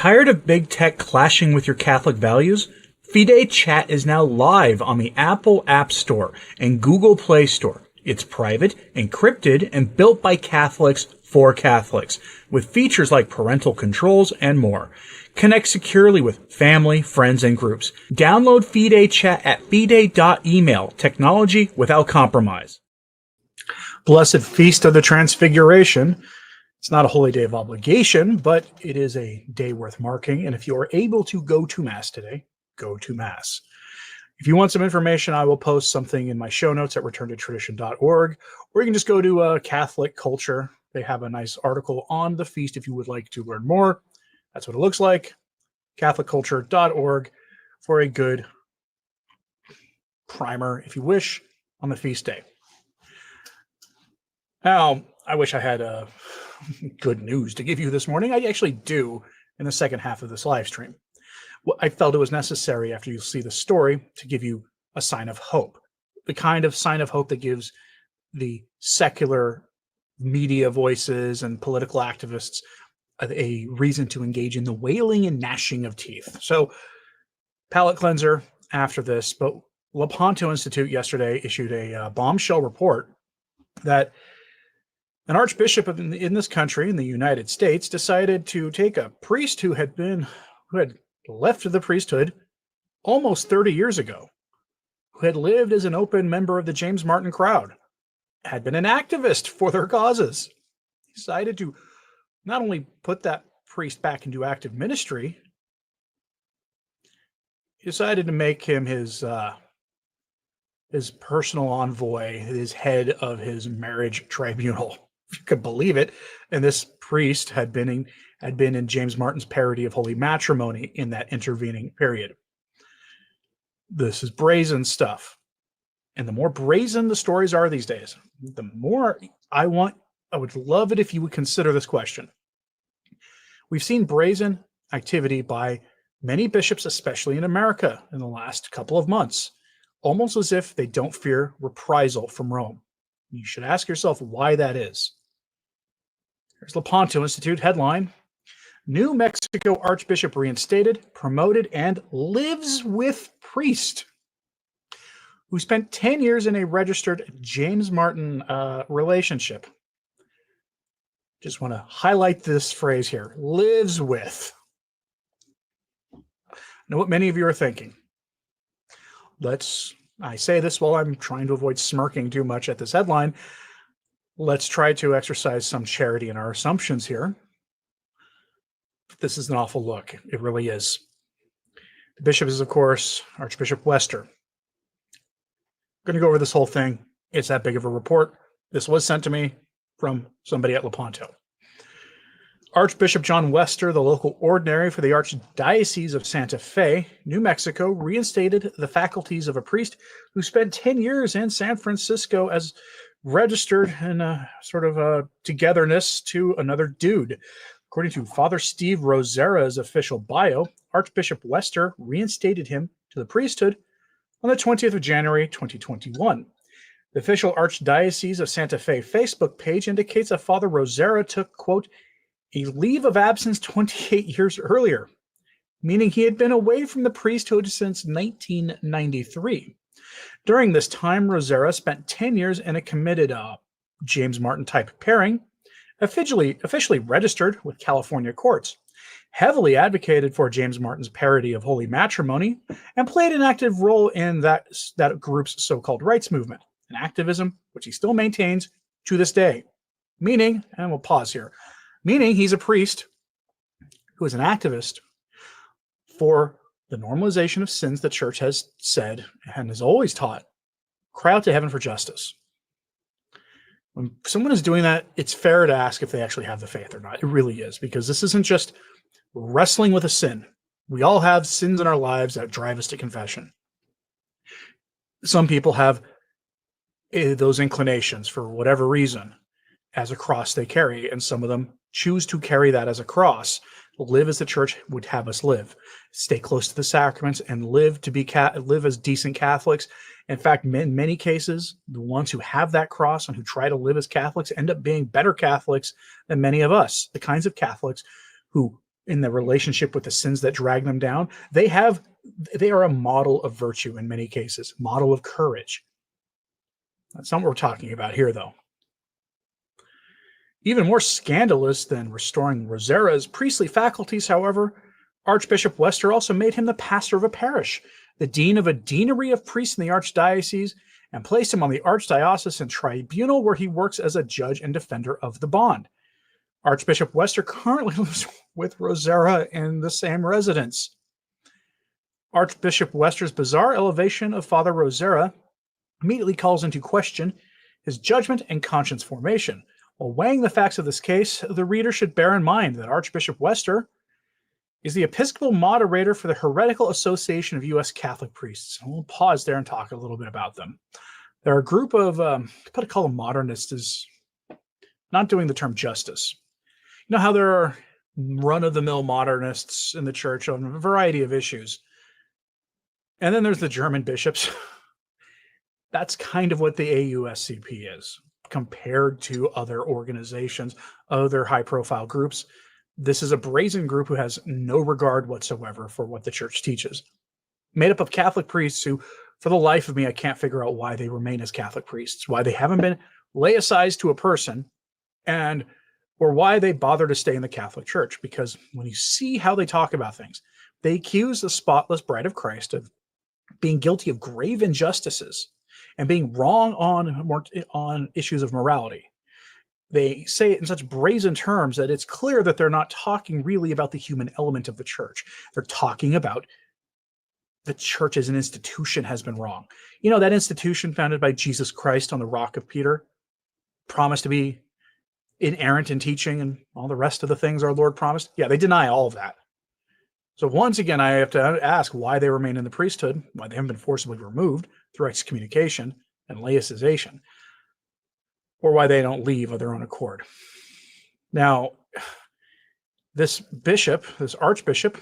Tired of big tech clashing with your Catholic values? Feedday Chat is now live on the Apple App Store and Google Play Store. It's private, encrypted, and built by Catholics for Catholics, with features like parental controls and more. Connect securely with family, friends, and groups. Download Feedday Chat at feedday.email. Technology without compromise. Blessed Feast of the Transfiguration. It's not a holy day of obligation, but it is a day worth marking. And if you are able to go to Mass today, go to Mass. If you want some information, I will post something in my show notes at returntotradition.org, or you can just go to Catholic Culture. They have a nice article on the feast if you would like to learn more. That's what it looks like. CatholicCulture.org for a good primer, if you wish, on the feast day. Now, I wish I had good news to give you this morning. I actually do in the second half of this live stream. I felt it was necessary after you see the story to give you a sign of hope, the kind of sign of hope that gives the secular media voices and political activists a reason to engage in the wailing and gnashing of teeth. So, palate cleanser after this, but Lepanto Institute yesterday issued a bombshell report that an archbishop in this country, in the United States, decided to take a priest who had left the priesthood almost 30 years ago, who had lived as an open member of the James Martin crowd, had been an activist for their causes. He decided to not only put that priest back into active ministry, he decided to make him his personal envoy, his head of his marriage tribunal. If you could believe it. And this priest had been in James Martin's parody of holy matrimony in that intervening period. This is brazen stuff. And the more brazen the stories are these days, the more I would love it if you would consider this question. We've seen brazen activity by many bishops, especially in America, in the last couple of months, almost as if they don't fear reprisal from Rome. You should ask yourself why that is. Here's Lepanto Institute headline: New Mexico Archbishop reinstated, promoted, and lives with priest who spent 10 years in a registered James Martin relationship. Just want to highlight this phrase here, lives with. I know what many of you are thinking. I say this while I'm trying to avoid smirking too much at this headline. Let's try to exercise some charity in our assumptions here. This is an awful look. It really is. The bishop is, of course, Archbishop Wester. I'm going to go over this whole thing. It's that big of a report. This was sent to me from somebody at Lepanto. Archbishop John Wester, the local ordinary for the Archdiocese of Santa Fe, New Mexico, reinstated the faculties of a priest who spent 10 years in San Francisco as registered in a sort of a togetherness to another dude. According to Father Steve Rosera's official bio, Archbishop Wester reinstated him to the priesthood on the 20th of January, 2021. The official Archdiocese of Santa Fe Facebook page indicates that Father Rosera took, quote, a leave of absence 28 years earlier, meaning he had been away from the priesthood since 1993. During this time, Rosera spent 10 years in a committed James Martin type pairing, officially registered with California courts, heavily advocated for James Martin's parody of holy matrimony, and played an active role in that group's so-called rights movement, an activism which he still maintains to this day. Meaning, and we'll pause here, meaning he's a priest who is an activist for the normalization of sins the church has said and has always taught, cry out to heaven for justice. When someone is doing that, it's fair to ask if they actually have the faith or not. It really is, because this isn't just wrestling with a sin. We all have sins in our lives that drive us to confession. Some people have those inclinations for whatever reason as a cross they carry, and some of them choose to carry that as a cross, live as the church would have us live, stay close to the sacraments, and live as decent Catholics. In fact, in many cases, the ones who have that cross and who try to live as Catholics end up being better Catholics than many of us, the kinds of Catholics who in the relationship with the sins that drag them down, they are a model of virtue in many cases, model of courage. That's not what we're talking about here, though. Even more scandalous than restoring Rosera's priestly faculties, however, Archbishop Wester also made him the pastor of a parish, the dean of a deanery of priests in the archdiocese, and placed him on the archdiocesan tribunal where he works as a judge and defender of the bond. Archbishop Wester currently lives with Rosera in the same residence. Archbishop Wester's bizarre elevation of Father Rosera immediately calls into question his judgment and conscience formation. While weighing the facts of this case, the reader should bear in mind that Archbishop Wester is the Episcopal moderator for the Heretical Association of U.S. Catholic Priests. We'll pause there and talk a little bit about them. They're a group of, to call them modernists is not doing the term justice. You know how there are run-of-the-mill modernists in the church on a variety of issues. And then there's the German bishops. That's kind of what the AUSCP is compared to other organizations, other high-profile groups. This is a brazen group who has no regard whatsoever for what the church teaches. Made up of Catholic priests who, for the life of me, I can't figure out why they remain as Catholic priests, why they haven't been laicized to a person, or why they bother to stay in the Catholic Church. Because when you see how they talk about things, they accuse the spotless bride of Christ of being guilty of grave injustices and being wrong on issues of morality. They say it in such brazen terms that it's clear that they're not talking really about the human element of the church. They're talking about the church as an institution has been wrong. You know, that institution founded by Jesus Christ on the rock of Peter, promised to be inerrant in teaching and all the rest of the things our Lord promised. Yeah, they deny all of that. So once again, I have to ask why they remain in the priesthood, why they haven't been forcibly removed through excommunication and laicization, or why they don't leave of their own accord. Now, this archbishop,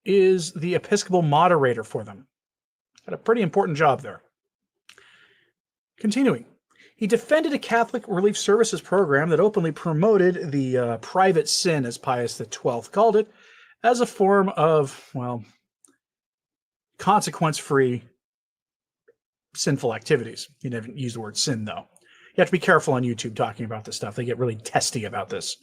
is the Episcopal moderator for them. Got a pretty important job there. Continuing. He defended a Catholic Relief Services program that openly promoted the private sin, as Pius XII called it, as a form of, well, consequence-free sinful activities. He didn't use the word sin, though. You have to be careful on YouTube talking about this stuff. They get really testy about this.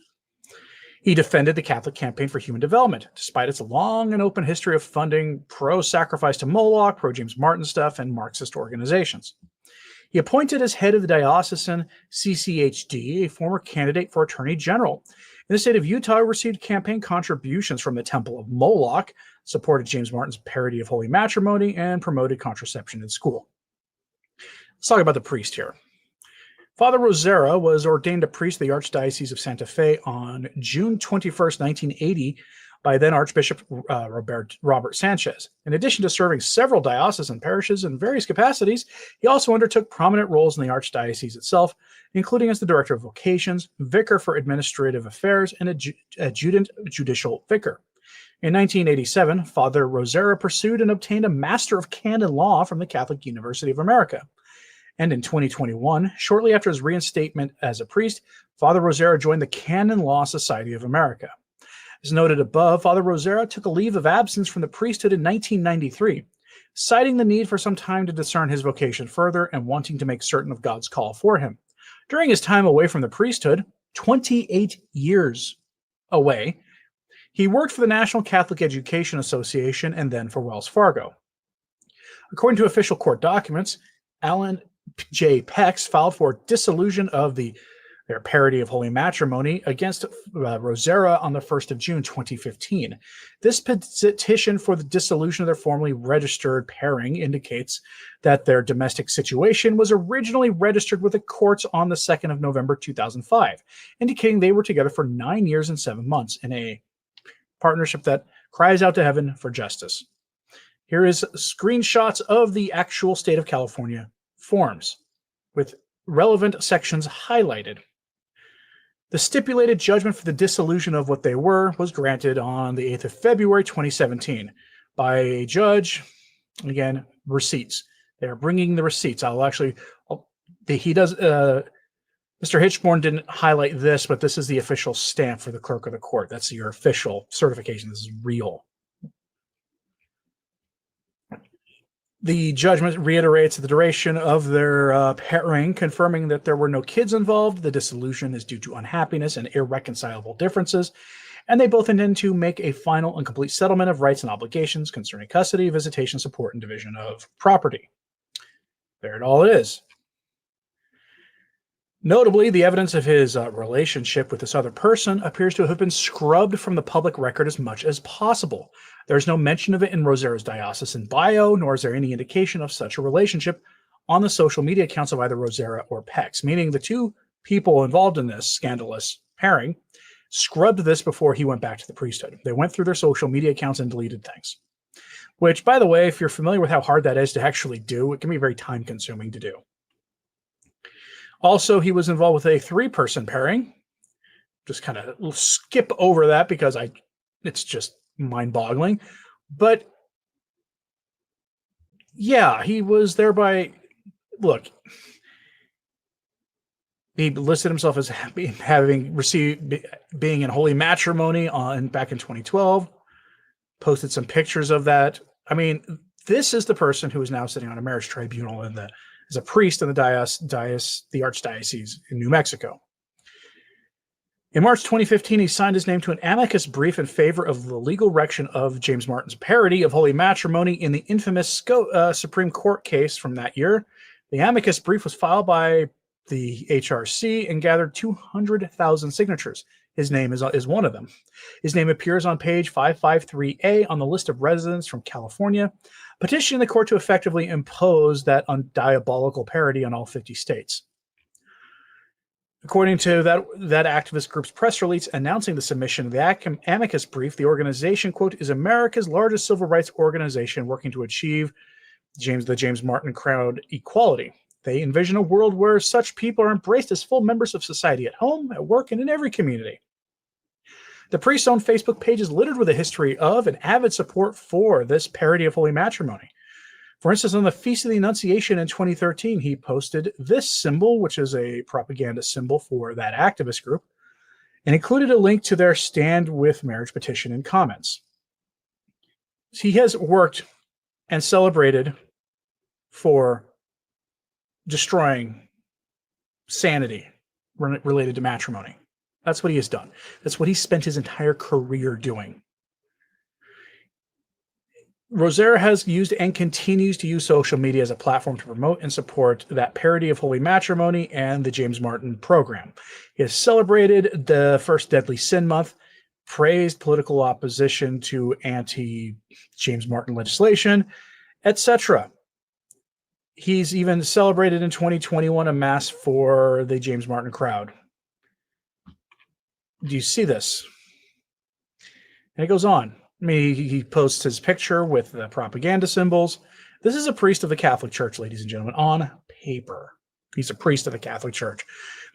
He defended the Catholic Campaign for Human Development, despite its long and open history of funding pro-sacrifice to Moloch, pro-James Martin stuff, and Marxist organizations. He appointed as head of the diocesan CCHD a former candidate for Attorney General. In the state of Utah, he received campaign contributions from the Temple of Moloch, supported James Martin's parody of holy matrimony, and promoted contraception in school. Let's talk about the priest here. Father Rosera was ordained a priest of the Archdiocese of Santa Fe on June 21st, 1980, by then Archbishop Robert Sanchez. In addition to serving several diocesan parishes in various capacities, he also undertook prominent roles in the Archdiocese itself, including as the Director of Vocations, Vicar for Administrative Affairs, and Adjutant Judicial Vicar. In 1987, Father Rosera pursued and obtained a Master of Canon Law from the Catholic University of America. And in 2021, shortly after his reinstatement as a priest, Father Rosera joined the Canon Law Society of America. As noted above, Father Rosera took a leave of absence from the priesthood in 1993, citing the need for some time to discern his vocation further and wanting to make certain of God's call for him. During his time away from the priesthood, 28 years away, he worked for the National Catholic Education Association and then for Wells Fargo. According to official court documents, Alan J. Pex filed for dissolution of their parody of holy matrimony against Rosera on the 1st of June 2015. This petition for the dissolution of their formally registered pairing indicates that their domestic situation was originally registered with the courts on the 2nd of November 2005, indicating they were together for 9 years and 7 months in a partnership that cries out to heaven for justice. Here is screenshots of the actual state of California forms with relevant sections highlighted. The stipulated judgment for the dissolution of what they were was granted on the 8th of February 2017 by a judge. Again, receipts. They're bringing the receipts. He does Mr. Hitchborn didn't highlight this, but this is the official stamp for the clerk of the court. That's your official certification. This is real. The judgment reiterates the duration of their pairing, confirming that there were no kids involved. The dissolution is due to unhappiness and irreconcilable differences, and they both intend to make a final and complete settlement of rights and obligations concerning custody, visitation, support, and division of property. There it all is. Notably, the evidence of his relationship with this other person appears to have been scrubbed from the public record as much as possible. There's no mention of it in Rosera's diocesan bio, nor is there any indication of such a relationship on the social media accounts of either Rosera or Pex, meaning the two people involved in this scandalous pairing scrubbed this before he went back to the priesthood. They went through their social media accounts and deleted things. Which, by the way, if you're familiar with how hard that is to actually do, it can be very time-consuming to do. Also, he was involved with a 3-person pairing. Just kind of skip over that because it's just mind-boggling. But yeah, he was thereby, look, he listed himself as having received being in holy matrimony back in 2012. Posted some pictures of that. I mean, this is the person who is now sitting on a marriage tribunal as a priest in the Archdiocese in New Mexico. In March 2015, he signed his name to an amicus brief in favor of the legal erection of James Martin's parody of holy matrimony in the infamous Supreme Court case from that year. The amicus brief was filed by the HRC and gathered 200,000 signatures. His name is one of them. His name appears on page 553A on the list of residents from California, petitioning the court to effectively impose that diabolical parody on all 50 states. According to that activist group's press release announcing the submission of the amicus brief, the organization, quote, is America's largest civil rights organization working to achieve the James Martin crowd equality. They envision a world where such people are embraced as full members of society at home, at work, and in every community. The priest's own Facebook page is littered with a history of and avid support for this parody of holy matrimony. For instance, on the Feast of the Annunciation in 2013, he posted this symbol, which is a propaganda symbol for that activist group, and included a link to their Stand With Marriage petition in comments. He has worked and celebrated for destroying sanity related to matrimony. That's what he has done. That's what he spent his entire career doing. Rosera has used and continues to use social media as a platform to promote and support that parody of holy matrimony and the James Martin program. He has celebrated the first Deadly Sin Month, praised political opposition to anti-James Martin legislation, etc. He's even celebrated in 2021 a mass for the James Martin crowd. Do you see this? And it goes on. I mean, he posts his picture with the propaganda symbols. This is a priest of the Catholic Church, ladies and gentlemen, on paper. He's a priest of the Catholic Church.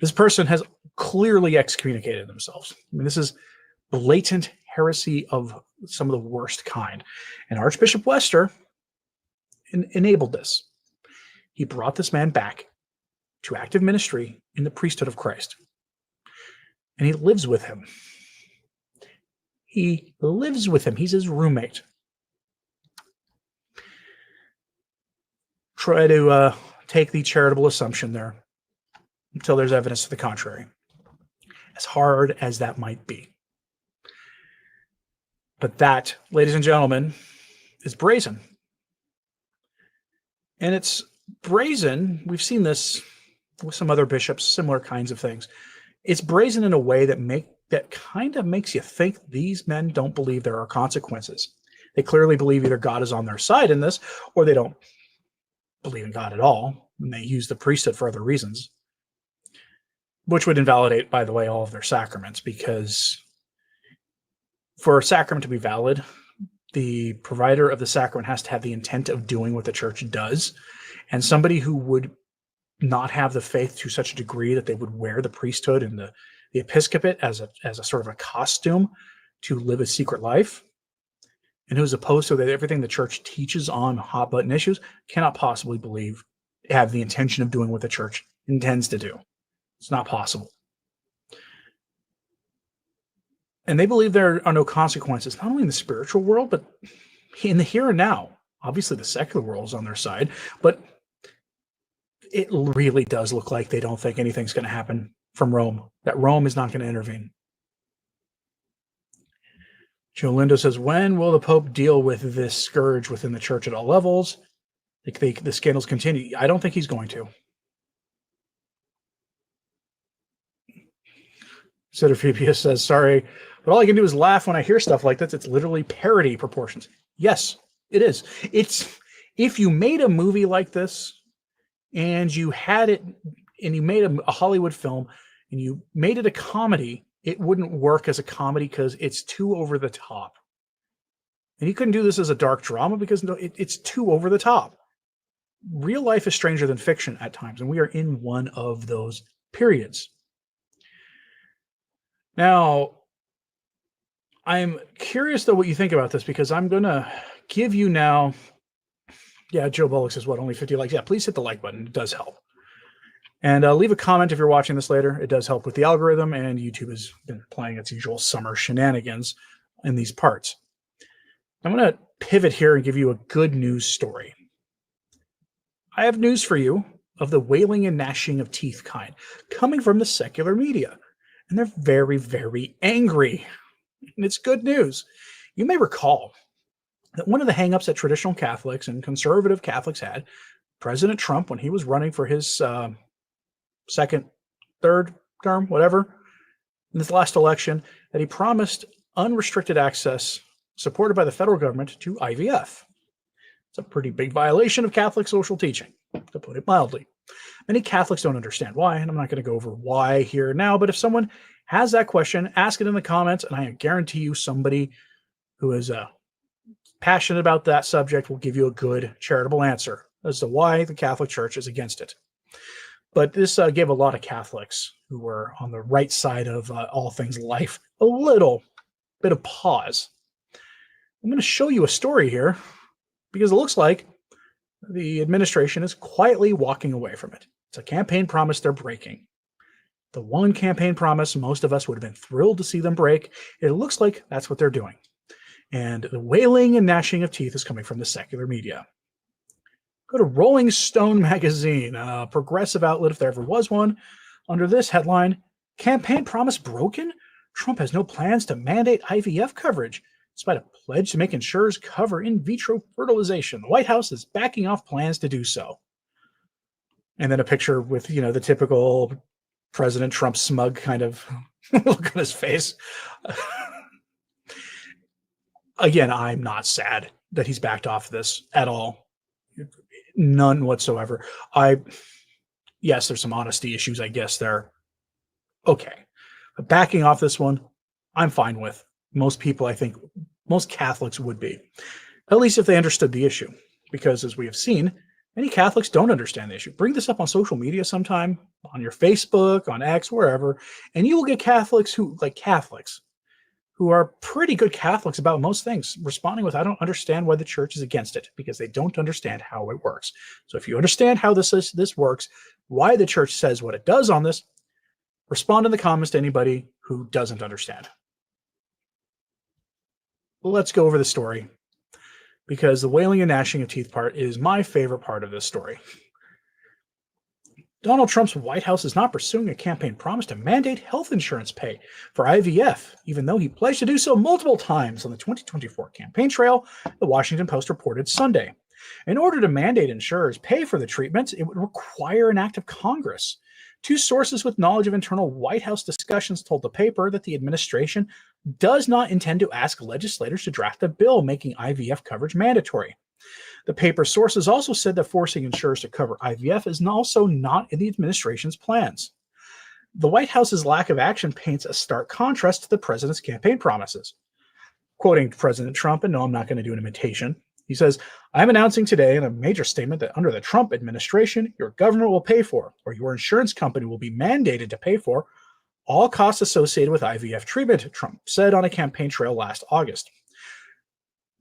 This person has clearly excommunicated themselves. I mean, this is blatant heresy of some of the worst kind. And Archbishop Wester enabled this. He brought this man back to active ministry in the priesthood of Christ. And he lives with him. He lives with him. He's his roommate. Try to take the charitable assumption there until there's evidence to the contrary. As hard as that might be. But that, ladies and gentlemen, is brazen. And it's brazen. We've seen this with some other bishops, similar kinds of things. It's brazen in a way that kind of makes you think these men don't believe there are consequences. They clearly believe either God is on their side in this, or they don't believe in God at all, and they use the priesthood for other reasons, which would invalidate, by the way, all of their sacraments, because for a sacrament to be valid, the provider of the sacrament has to have the intent of doing what the church does, and somebody who would not have the faith to such a degree that they would wear the priesthood and the episcopate as a sort of a costume to live a secret life, and who's opposed to that everything the church teaches on hot button issues, cannot possibly have the intention of doing what the church intends to do. It's not possible. And they believe there are no consequences, not only in the spiritual world, but in the here and now. Obviously, the secular world is on their side, but it really does look like they don't think anything's going to happen from Rome, that Rome is not going to intervene. Joe Lindo says, when will the Pope deal with this scourge within the church at all levels? The scandals continue. I don't think he's going to. Cedrophoebia says, sorry, but all I can do is laugh when I hear stuff like this. It's literally parody proportions. Yes, it is. It's, if you made a movie like this and you had it and you made a Hollywood film and you made it a comedy, it wouldn't work as a comedy because it's too over the top. And you couldn't do this as a dark drama because it's too over the top. Real life is stranger than fiction at times, and we are in one of those periods. Now, I'm curious, though, what you think about this, because I'm going to give you now. Yeah, Joe Bullock says, what, only 50 likes? Yeah, please hit the like button. It does help. And leave a comment if you're watching this later. It does help with the algorithm, and YouTube has been playing its usual summer shenanigans in these parts. I'm going to pivot here and give you a good news story. I have news for you of the wailing and gnashing of teeth kind coming from the secular media. And they're very, very angry. And it's good news. You may recall that one of the hangups that traditional Catholics and conservative Catholics had, President Trump, when he was running for his second, third term, whatever, in this last election, that he promised unrestricted access supported by the federal government to IVF. It's a pretty big violation of Catholic social teaching, to put it mildly. Many Catholics don't understand why, and I'm not going to go over why here now, but if someone has that question, ask it in the comments, and I guarantee you somebody who is passionate about that subject will give you a good charitable answer as to why the Catholic Church is against it. But this gave a lot of Catholics who were on the right side of all things life a little bit of pause. I'm going to show you a story here because it looks like the administration is quietly walking away from it. It's a campaign promise they're breaking. The one campaign promise most of us would have been thrilled to see them break. It looks like that's what they're doing. And the wailing and gnashing of teeth is coming from the secular media. Go to Rolling Stone magazine, a progressive outlet if there ever was one. Under this headline, campaign promise broken? Trump has no plans to mandate IVF coverage, despite a pledge to make insurers cover in vitro fertilization. The White House is backing off plans to do so. And then a picture with, the typical President Trump smug kind of look on his face. Again, I'm not sad that he's backed off this at all. None whatsoever. Yes, there's some honesty issues, I guess, there. Okay. But backing off this one, I'm fine with. Most people, I think, most Catholics would be, at least if they understood the issue. Because as we have seen, many Catholics don't understand the issue. Bring this up on social media sometime, on your Facebook, on X, wherever, and you will get Catholics who are pretty good Catholics about most things, responding with, I don't understand why the church is against it, because they don't understand how it works. So if you understand how this works, why the church says what it does on this, respond in the comments to anybody who doesn't understand. Let's go over the story, because the wailing and gnashing of teeth part is my favorite part of this story. Donald Trump's White House is not pursuing a campaign promise to mandate health insurance pay for IVF, even though he pledged to do so multiple times on the 2024 campaign trail, the Washington Post reported Sunday. In order to mandate insurers pay for the treatments, it would require an act of Congress. Two sources with knowledge of internal White House discussions told the paper that the administration does not intend to ask legislators to draft a bill making IVF coverage mandatory. The paper's sources also said that forcing insurers to cover IVF is also not in the administration's plans. The White House's lack of action paints a stark contrast to the president's campaign promises. Quoting President Trump, and no, I'm not going to do an imitation, he says, I'm announcing today in a major statement that under the Trump administration, your government will pay for, or your insurance company will be mandated to pay for, all costs associated with IVF treatment, Trump said on a campaign trail last August.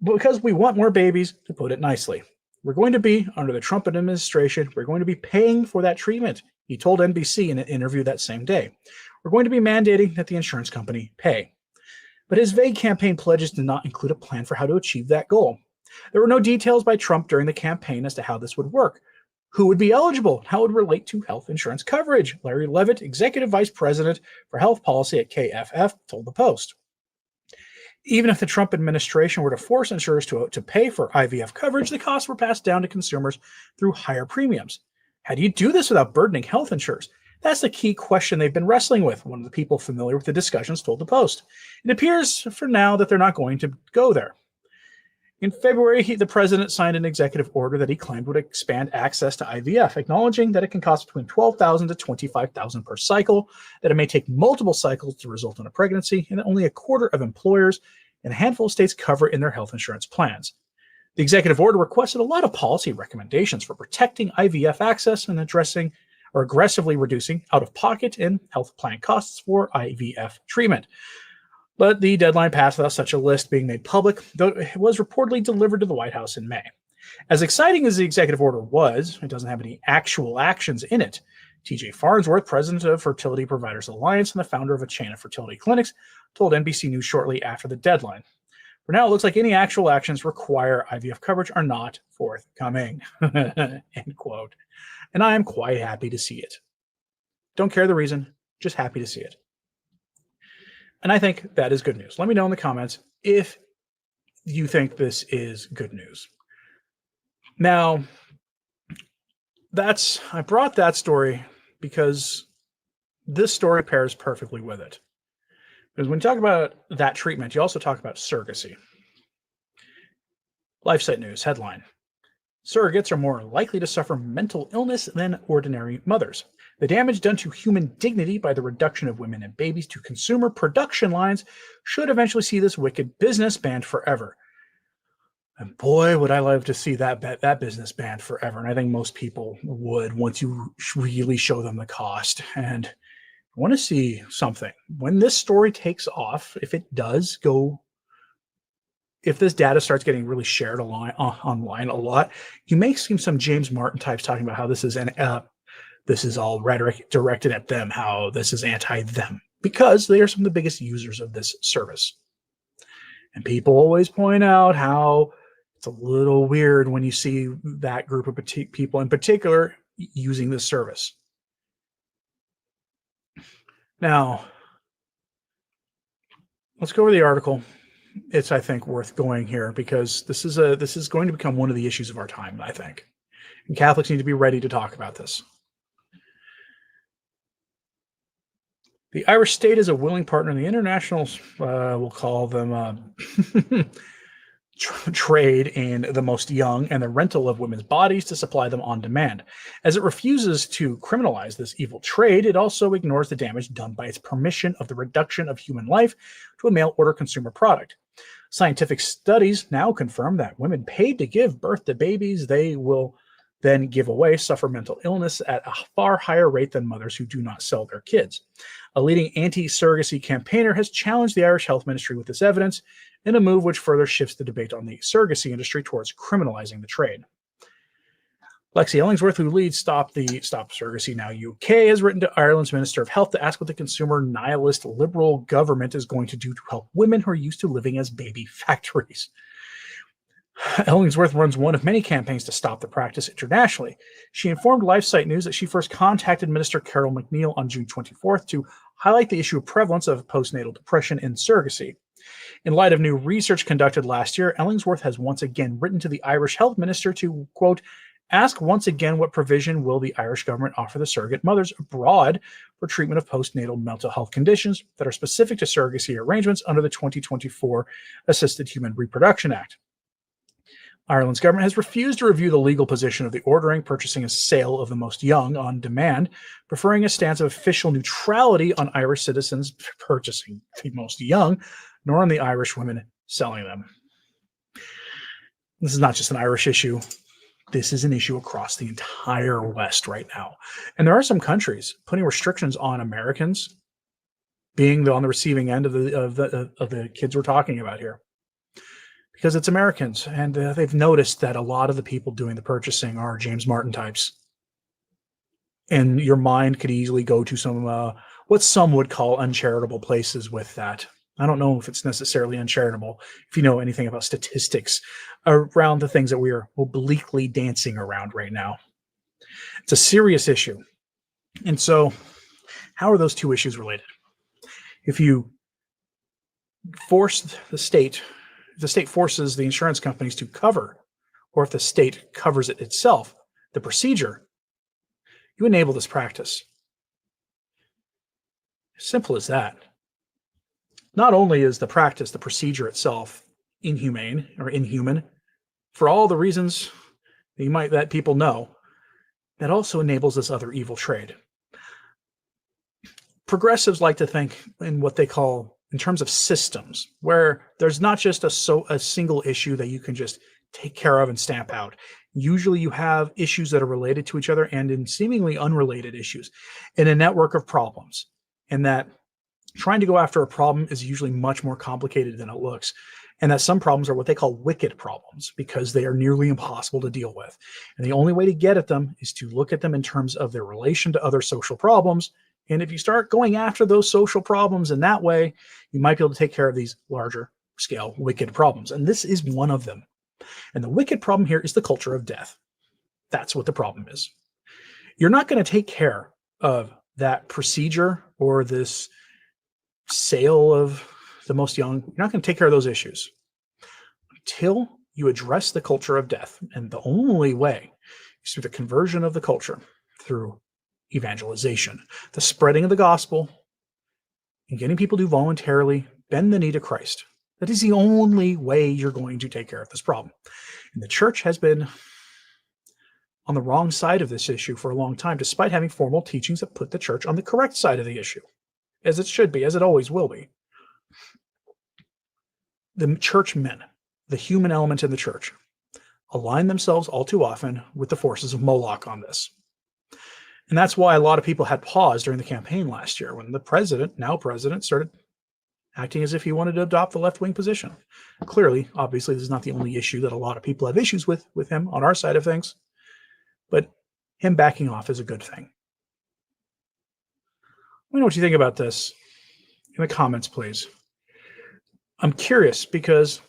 Because we want more babies, to put it nicely. We're going to be, under the Trump administration, we're going to be paying for that treatment, he told NBC in an interview that same day. We're going to be mandating that the insurance company pay. But his vague campaign pledges did not include a plan for how to achieve that goal. There were no details by Trump during the campaign as to how this would work, who would be eligible, how it would relate to health insurance coverage. Larry Levitt, Executive Vice President for Health Policy at KFF, told the Post. Even if the Trump administration were to force insurers to pay for IVF coverage, the costs were passed down to consumers through higher premiums. How do you do this without burdening health insurers? That's the key question they've been wrestling with, one of the people familiar with the discussions told the Post. It appears for now that they're not going to go there. In February, the president signed an executive order that he claimed would expand access to IVF, acknowledging that it can cost between $12,000 to $25,000 per cycle, that it may take multiple cycles to result in a pregnancy, and that only a quarter of employers in a handful of states cover it in their health insurance plans. The executive order requested a lot of policy recommendations for protecting IVF access and addressing or aggressively reducing out-of-pocket and health plan costs for IVF treatment. But the deadline passed without such a list being made public, though it was reportedly delivered to the White House in May. As exciting as the executive order was, it doesn't have any actual actions in it. TJ Farnsworth, president of Fertility Providers Alliance and the founder of a chain of fertility clinics, told NBC News shortly after the deadline. For now, it looks like any actual actions require IVF coverage are not forthcoming. End quote. And I am quite happy to see it. Don't care the reason, just happy to see it. And I think that is good news. Let me know in the comments if you think this is good news. Now, I brought that story because this story pairs perfectly with it. Because when you talk about that treatment, you also talk about surrogacy. LifeSite News headline: Surrogates are more likely to suffer mental illness than ordinary mothers. The damage done to human dignity by the reduction of women and babies to consumer production lines should eventually see this wicked business banned forever. And boy, would I love to see that business banned forever. And I think most people would, once you really show them the cost. And I want to see something. When this story takes off, if it does go, if this data starts getting really shared online a lot, you may see some James Martin types talking about how this is all rhetoric directed at them, how this is anti-them, because they are some of the biggest users of this service. And people always point out how it's a little weird when you see that group of people in particular using this service. Now, let's go over the article. It's, I think, worth going here because this is going to become one of the issues of our time, I think. And Catholics need to be ready to talk about this. The Irish state is a willing partner in the international, we'll call them trade in the most young and the rental of women's bodies to supply them on demand. As it refuses to criminalize this evil trade, it also ignores the damage done by its permission of the reduction of human life to a mail-order consumer product. Scientific studies now confirm that women paid to give birth to babies they will then give away suffer mental illness at a far higher rate than mothers who do not sell their kids. A leading anti-surrogacy campaigner has challenged the Irish Health Ministry with this evidence in a move which further shifts the debate on the surrogacy industry towards criminalizing the trade. Lexi Ellingsworth, who leads Stop Surrogacy Now UK, has written to Ireland's Minister of Health to ask what the consumer nihilist liberal government is going to do to help women who are used to living as baby factories. Ellingsworth runs one of many campaigns to stop the practice internationally. She informed LifeSite News that she first contacted Minister Carol McNeil on June 24th to highlight the issue of prevalence of postnatal depression in surrogacy. In light of new research conducted last year, Ellingsworth has once again written to the Irish Health Minister to, quote, ask once again what provision will the Irish government offer the surrogate mothers abroad for treatment of postnatal mental health conditions that are specific to surrogacy arrangements under the 2024 Assisted Human Reproduction Act. Ireland's government has refused to review the legal position of the ordering, purchasing, and sale of the most young on demand, preferring a stance of official neutrality on Irish citizens purchasing the most young, nor on the Irish women selling them. This is not just an Irish issue. This is an issue across the entire West right now. And there are some countries putting restrictions on Americans being on the receiving end of the kids we're talking about here. because it's Americans, and they've noticed that a lot of the people doing the purchasing are James Martin types. And your mind could easily go to some, what some would call uncharitable places with that. I don't know if it's necessarily uncharitable, if you know anything about statistics around the things that we are obliquely dancing around right now. It's a serious issue. And so, how are those two issues related? If you force the state, if the state forces the insurance companies to cover, or if the state covers it itself, the procedure, you enable this practice. Simple as that. Not only is the practice, the procedure itself, inhumane or inhuman, for all the reasons that people know, that also enables this other evil trade. Progressives like to think in what they call in terms of systems, where there's not just a single issue that you can just take care of and stamp out. Usually you have issues that are related to each other and in seemingly unrelated issues in a network of problems. And that trying to go after a problem is usually much more complicated than it looks. And that some problems are what they call wicked problems because they are nearly impossible to deal with. And the only way to get at them is to look at them in terms of their relation to other social problems. And if you start going after those social problems in that way, you might be able to take care of these larger scale wicked problems. And this is one of them. And the wicked problem here is the culture of death. That's what the problem is. You're not going to take care of that procedure or this sale of the most young. You're not going to take care of those issues until you address the culture of death. And the only way is through the conversion of the culture, through evangelization, the spreading of the gospel, and getting people to voluntarily bend the knee to Christ. That is the only way you're going to take care of this problem. And the church has been on the wrong side of this issue for a long time, despite having formal teachings that put the church on the correct side of the issue, as it should be, as it always will be. The churchmen, the human element in the church, align themselves all too often with the forces of Moloch on this. And that's why a lot of people had pause during the campaign last year when the president, now president, started acting as if he wanted to adopt the left-wing position. Clearly, obviously, this is not the only issue that a lot of people have issues with him on our side of things, but him backing off is a good thing. Let me know what you think about this in the comments, please. I'm curious because,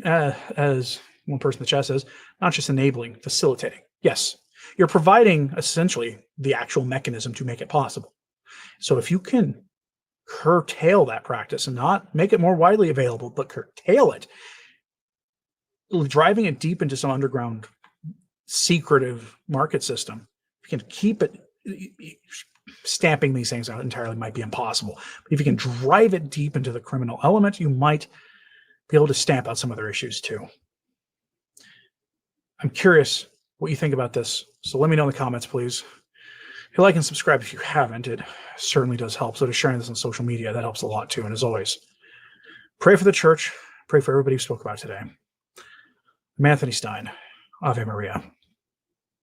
as one person in the chat says, not just enabling, facilitating. Yes, you're providing essentially the actual mechanism to make it possible. So if you can curtail that practice and not make it more widely available, but curtail it, driving it deep into some underground secretive market system, you can keep it. Stamping these things out entirely might be impossible. But if you can drive it deep into the criminal element, you might be able to stamp out some other issues too. I'm curious what you think about this. So let me know in the comments, please. Hit like and subscribe if you haven't. It certainly does help. So to sharing this on social media, that helps a lot too. And as always, pray for the church. Pray for everybody who spoke about it today. I'm Anthony Stine. Ave Maria.